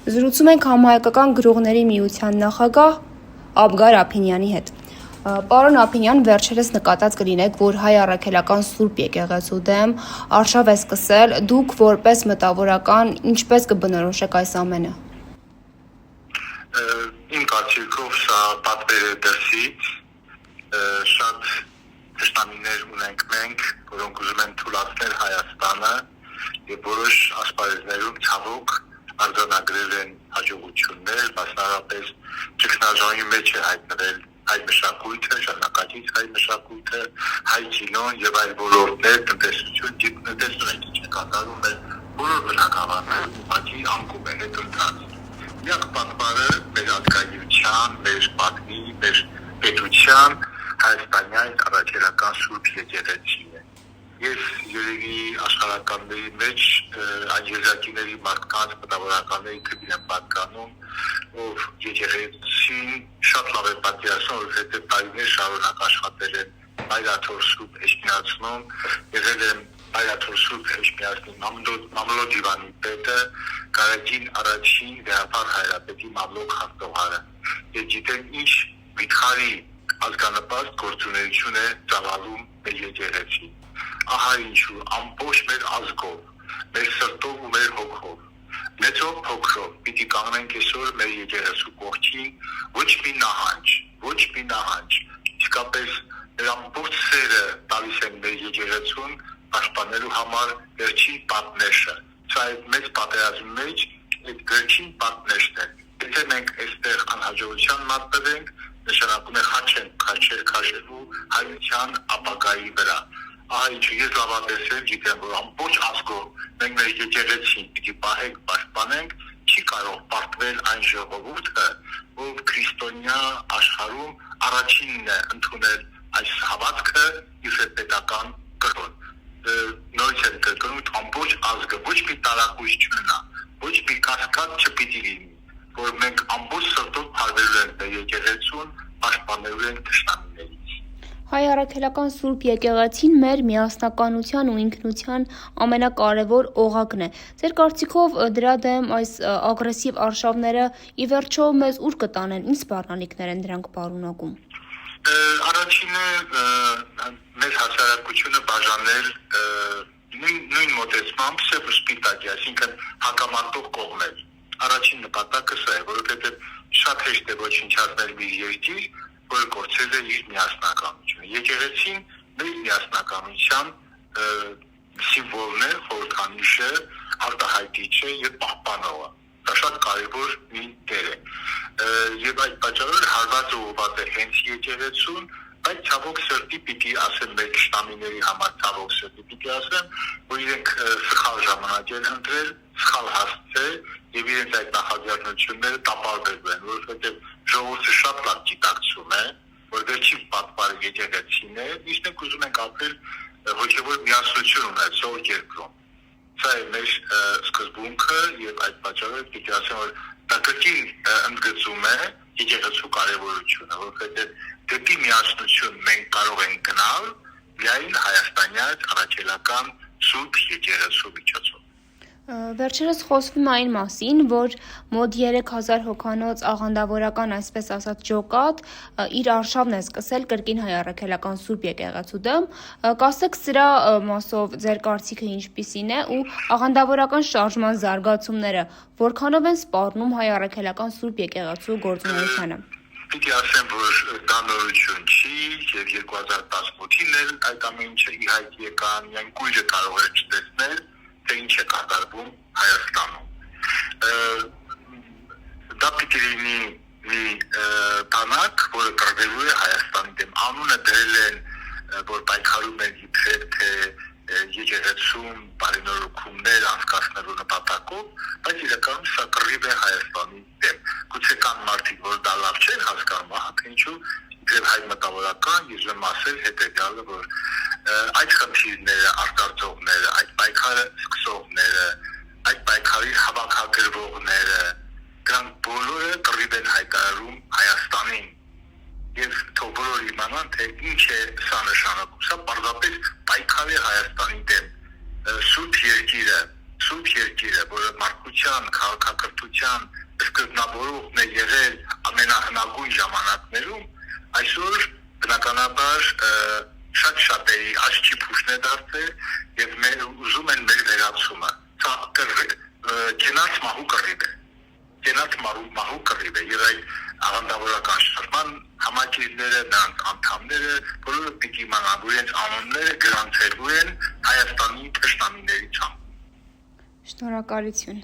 Զրուցում ենք Համահայկական գրողների միության նախագահ Աբգար Ափինյանի հետ։ Պարոն Ափինյան, վերջերս նկատած կլինեք, որ հայ առաքելական Սուրբ եկեղեցու դեմ արշավ է սկսել, դուք որպես մտավորական ինչպես կբնորոշեք այս ամենը։ Իմ կարծիքով սա պատվեր է դրսից, շատ թշնամիներ ունենք մենք, որոնք ուզում են թուլացնել Հայաստանը եւ որոշ ասպարեզներում ցավոք արձանագրել են հաջողություններ, մասնավորապես ճգնաժամի մեջ է հայտնվել հայ մշակույթը, ժամանակակից հայ մշակույթը, հայ կինոն եւ այլ ոլորտներ, տնտեսություն, տնտեսություն ինչ է կատարում մեր բոլոր բնակավարներում ուղղակի անկում է հետընթաց։ Միակ պատվարը մեր ազգայնության, մեր պատմի, մեր պետության հայաստանյան առաքելական Սուրբ եկեղեցին է։ Ես երևի աշխարհականների մեջ այն եզակիների մարդկանց մտավորականների թվին եմ պատկանում, ով եկեղեցին շատ լավ է պատկերացնում, որովհետև տարիներ շարունակ աշխատել են Բայրաթոր Սուրբ Էջմիածնում, եղել են Բայրաթոր Սուրբ Էջմիածնի մամլոք դիվանի պետը, Կարագին առաջին վեհապար հայրապետի մամլոք խախտողարը։ Ես գիտեմ ինչ վիթխարի ազգանպաստ գործունեություն է ծավալում մեր եկեղեցին։ Ահա ինչու ամբողջ մեր ազգով, մեր սրտով ու մեր հոգով, մեծով փոքրով պիտի կանգնենք այսօր մեր եկեղեցու կողքին, ոչ մի նահանջ, իսկապես մեր ամբողջ սերը տալիս են մեր եկեղեցուն պաշտպանելու համար վերջին պատնեշը։ Սա այդ մեծ պատերազմի մեջ այդ վերջին պատնեշն է։ Եթե մենք այստեղ անհաջողության մատնվենք, նշանակում է քաշելու հայության ապագայի վրա։ Ահա ինչու ես լավատեսել գիտեմ, որ ամբողջ ազգով մենք մեր եկեղեցին պիտի պահենք, պաշտպանենք, չի կարող պարտվել այն ժողովուրդը, ով քրիստոնյա աշխարհում առաջինն է ընդունել այս հավատքը իր պետական կրոն։ Նորից եմ կրկնում, ամբողջ ազգը ոչ մի տարակույս չունենա, ոչ մի կասկած չպիտի լինի, որ մենք ամբողջ սրտով փարվելու ենք մեր եկեղեցուն, պաշտպանելու ենք թշնամիներից։ Հայ առաքելական Սուրբ եկեղեցին մեր միասնականության ու ինքնության ամենակարևոր օղակն է։ Ձեր կարծիքով դրա դեմ այս ագրեսիվ արշավները ի վերջո մեզ ուր կտանեն, ինչ սպառնալիքներ են դրանք պարունակում։ Առաջինը մեր հասարակությունը բաժանել նույն մոտեցմամբ սև ու սպիտակի, այսինքն հակամարտող կողմեր։ Առաջին նպատակը սա է, որովհետև շատ հեշտ է ոչնչացնել մի երկիր, որը կորցրել է իր միասնականությունը։ Եկեղեցին մեր միասնականության սիմվոլն է, խորհրդանիշը, արտահայտիչը եւ պահպանողը։ Դա շատ կարևոր մի դեր է։ Եվ այդ պատճառով հարված ուղղված է հենց եկեղեցուն, բայց ցավոք սրտի պիտի ասեմ մեր քշտամիների համար ցավոք սրտի պիտի ասեմ, որ իրենք սխալ ժամանակ են ընտրել, սխալ հասցել եւ իրենց այդ նախաձեռնությունները տապալվել են, որովհետեւ ժողովուրդը շատ լավ գիտակցում է, որ վերջին պատվարը եկեղեցին է, իսկ մենք ուզում ենք ապրել հոգեվոր միասնություն ունեցող երկրում։ Սա է մեր սկզբունքը եւ այդ պատճառով պիտի ասեմ, որ դա կրկին ընդգծում է եկեղեցու կարևորությունը, որովհետեւ դեպի միասնություն մենք կարող ենք գնալ միայն հայաստանյան առաքելական Սուրբ եկեղեցու միջոցով։ Վերջերս խոսվում է այն մասին, որ մոտ 3000 հոգանոց աղանդավորական, այսպես ասած, ջոկատ իր արշավն է սկսել կրկին հայ առաքելական Սուրբ եկեղեցու դեմ։ Կասեք սրա մասով ձեր կարծիքը ինչպիսին է ու աղանդավորական շարժման զարգացումները որքանով են սպառնում հայ առաքելական Սուրբ եկեղեցու գործունեությանը։ Պիտի ասեմ, որ դա նորություն չի եւ 2018-ին էլ այդ ամեն ինչը ի հայտ եկան, միայն գույրը կարող է չտեսնել, թե ինչ է կատարվում Հայաստանում։ Դա պիտի լինի մի բանակ, որը կրվելու է Հայաստանի դեմ։ Անունը դրել են, որ պայքարում են իբրև թե եկեղեցում բարենորոգումներ անցկացնելու նպատակով, բայց իրականում սա կռիվ է Հայաստանի դեմ։ Գուցե կան մարդիկ, որ դա լավ չեն հասկանում, ահա թե ինչու իբրև հայ մտավորական ես եմ ասել հետեւյալը, որ այդ խնդիրները, արտարծողները, այդ պայքարը սկսողները, այդ պայքարի հավաքագրվողները, դրանք բոլորը կռիվ են հայտարարում Հայաստանին եւ թող բոլորը իմանան, թե ինչ է սա նշանակում։ Սա պարզապես պայքար է Հայաստանի դեմ։ Սուրբ երկիրը, սուրբ երկիրը, որը մարդկության, քաղաքակրթության սկզբնավորողն է եղել ամենահնագույն ժամանակներում, այսօր բնականաբար շատ շատերի աչքի փուշն է դարձել եւ մեր ուզում են մեր վերացումը։ Սա կենաց մահու կռիվ է։ Կենաց մահու կռիվ է եւ այդ աղանդավորական շարժման համակիրները, նրանց անդամները, բոլորը պիտի իմանան, որ իրենց անունները գրանցելու են Հայաստանի թշնամիների ցանկում։ Շնորհակալություն։